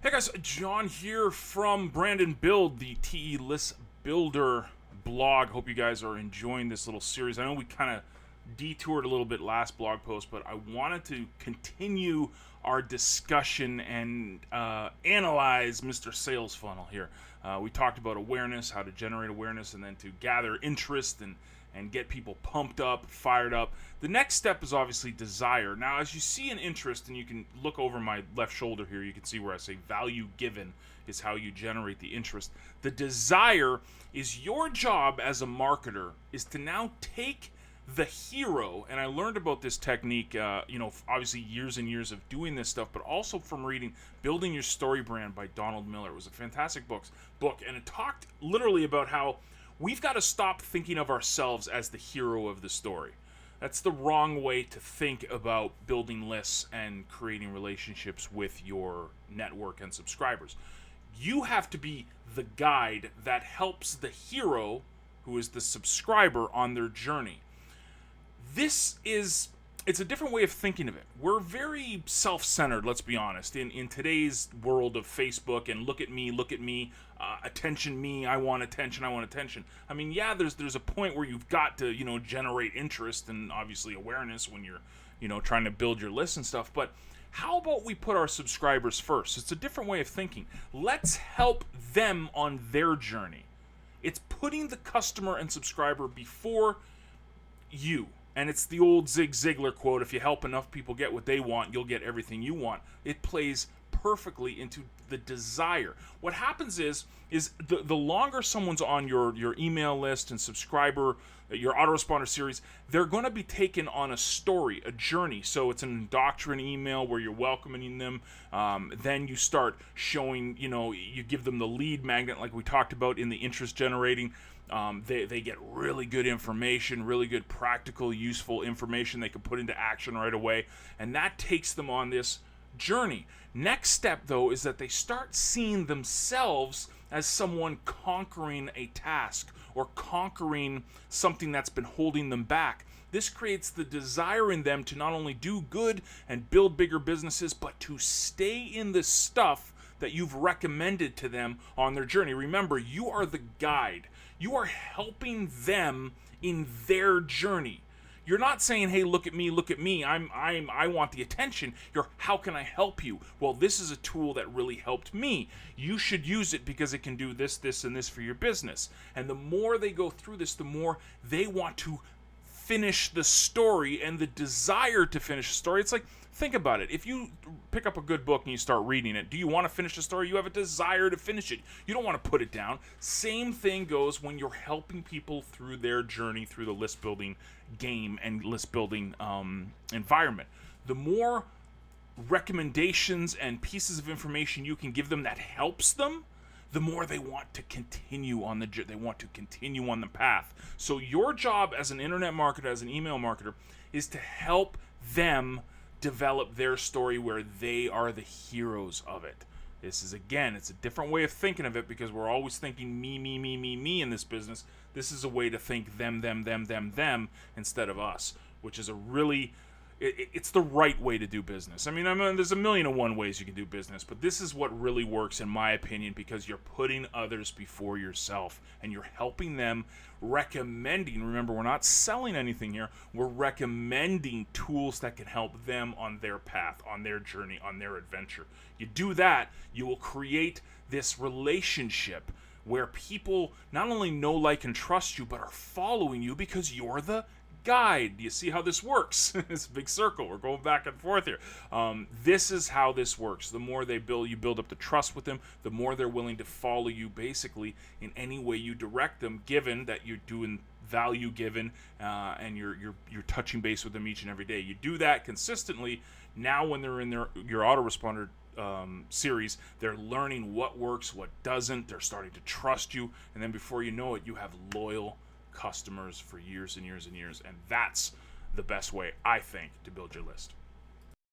Hey guys, John here from Brandon Build, the TE List Builder blog. Hope you guys are enjoying this little series. I know we kind of detoured a little bit last blog post, but I wanted to continue our discussion and analyze Mr. Sales Funnel here. We talked about awareness, how to generate awareness, and then to gather interest and get people pumped up, fired up. The next step is obviously desire. Now, as you see an interest, and you can look over my left shoulder here, you can see where I say value given is how you generate the interest. The desire is your job as a marketer is to now take the hero, and I learned about this technique, obviously years and years of doing this stuff, but also from reading Building Your Story Brand by Donald Miller. It was a fantastic book, and it talked literally about how we've got to stop thinking of ourselves as the hero of the story. That's the wrong way to think about building lists and creating relationships with your network and subscribers. You have to be the guide that helps the hero, who is the subscriber, on their journey. It's a different way of thinking of it. We're very self-centered, let's be honest, in today's world of Facebook and look at me, attention me, I want attention. I mean, yeah, there's a point where you've got to, generate interest and obviously awareness when you're, trying to build your list and stuff, but how about we put our subscribers first? It's a different way of thinking. Let's help them on their journey. It's putting the customer and subscriber before you. And it's the old Zig Ziglar quote, if you help enough people get what they want, you'll get everything you want. It plays perfectly into the desire. What happens is the longer someone's on your email list and subscriber, your autoresponder series, they're going to be taken on a story, a journey. So it's an indoctrinate email where you're welcoming them. Then you start showing, you give them the lead magnet like we talked about in the interest generating. They get really good information, really good practical, useful information they can put into action right away. And that takes them on this journey. Next step, though, is that they start seeing themselves as someone conquering a task or conquering something that's been holding them back. This creates the desire in them to not only do good and build bigger businesses, but to stay in the stuff that you've recommended to them on their journey. Remember, you are the guide. You are helping them in their journey. You're not saying, "Hey, look at me, I want the attention." You're, "How can I help you?" "Well, this is a tool that really helped me. You should use it because it can do this, this, and this for your business." And the more they go through this, the more they want to finish the story and the desire to finish the story. It's like, think about it. If you pick up a good book and you start reading it, do you want to finish the story? You have a desire to finish it. You don't want to put it down. Same thing goes when you're helping people through their journey through the list building game and list building environment. The more recommendations and pieces of information you can give them that helps them, the more they want to continue on the path. So your job as an internet marketer, as an email marketer, is to help them develop their story where they are the heroes of it. This is, again, it's a different way of thinking of it because we're always thinking me in this business. This is a way to think them instead of us, which is a really, it's the right way to do business. I mean, there's a million and one ways you can do business, but this is what really works in my opinion because you're putting others before yourself and you're helping them, recommending. Remember, we're not selling anything here. We're recommending tools that can help them on their path, on their journey, on their adventure. You do that, you will create this relationship where people not only know, like, and trust you, but are following you because you're the guide. You see how this works? It's a big circle. We're going back and forth here. This is how this works. The more you build up the trust with them, the more they're willing to follow you basically in any way you direct them, given that you're doing value given and you're touching base with them each and every day. You do that consistently. Now when they're in your autoresponder series, they're learning what works, what doesn't. They're starting to trust you, and then before you know it, you have loyal customers for years and years and years, and that's the best way, I think, to build your list.